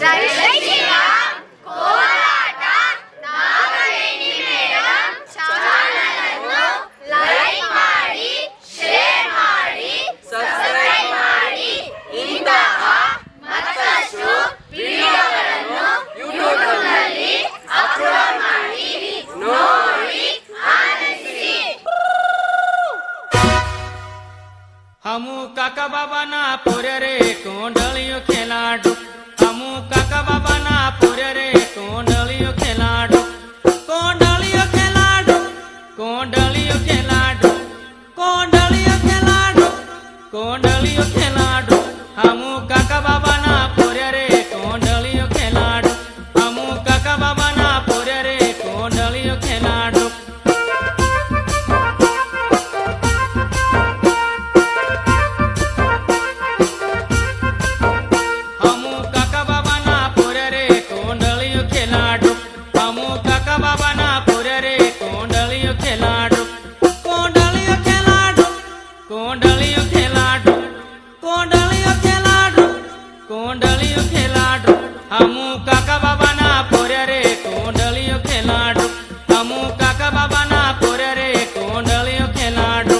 జై శ్రీరామ్ కోలాట నాగవేణి మేడం ಚಾನಲನ್ನು ಲೈಕ್ ಮಾಡಿ ಶೇರ್ ಮಾಡಿ ಸಬ್ಸ್ಕ್ರೈಬ್ ಮಾಡಿ ಇಂತಹ ಮತ್ತಷ್ಟು ವಿಡಿಯೋಗಳನ್ನು ಯೂಟ್ಯೂಬ್ನಲ್ಲಿ ಅಪ್ಲೋಡ್ ಮಾಡಿ ನೋಡಿ ಆನಂದಿಸಿ. हमू काका बाबा ना पोरे रे कोंडलियो खेलाडू हमू काका बाबा ना पोरे रे कोंडलियो खेलाडू कोंडलियो खेलाडू कोंडलियो खेलाडू कोंडलियो खेलाडू कोंडलियो खेलाडू हमू काका बाबा ना पोरे रे कोंडलियो खेलाडू हमू काका बाबा ना पोरे रे कोंडलियो खेलाडू कोंडलियो खेलाडू हमू काका बाबा ना पोरे रे कोंडलियो खेलाडू हमू काका बाबा ना पोरे रे कोंडलियो खेलाडू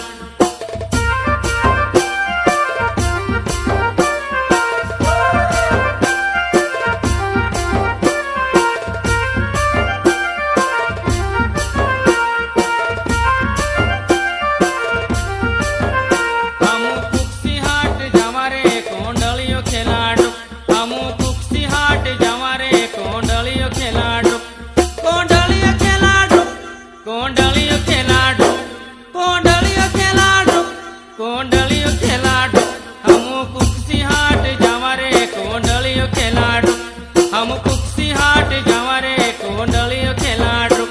हमू कुक्सी हाट जावा रे कोंडलियो खेलाडू हमू कुक्सी हाट जावा रे कोंडलियो खेलाडू कोंडलियो खेलाडू कोंडलियो खेलाडू कोंडलियो खेलाडू कोंडलियो खेलाडू हमू कुक्सी हाट जावा रे कोंडलियो खेलाडू हमू कुक्सी हाट जावा रे कोंडलियो खेलाडू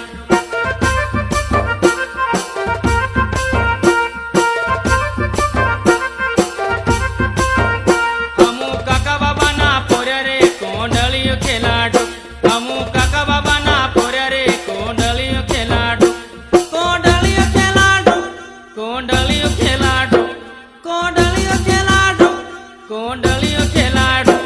हमू काका बाबा ना पोरे रे कोंडलियो खेलाडू हमू काका बाबा ना पोरे रे कोंडलियो खेलाडू कोंडलियो खेलाडू कोंडलियो खेलाडू कोंडलियो खेलाडू कोंडलियो खेलाडू